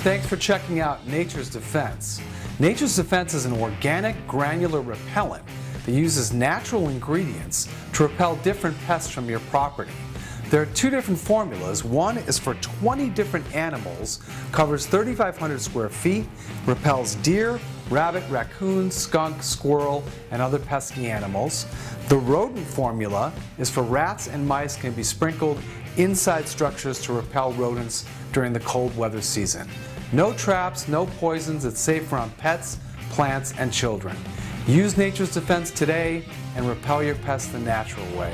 thanks for checking out Nature's Defense. Nature's Defense is an organic granular repellent that uses natural ingredients to repel different pests from your property. There are two different formulas. One is for 20 different animals, covers 3,500 square feet, repels deer, rabbit, raccoon, skunk, squirrel, and other pesky animals. The rodent formula is for rats and mice, can be sprinkled inside structures to repel rodents during the cold weather season. No traps, no poisons, it's safe around pets, plants, and children. Use Nature's Defense today and repel your pests the natural way.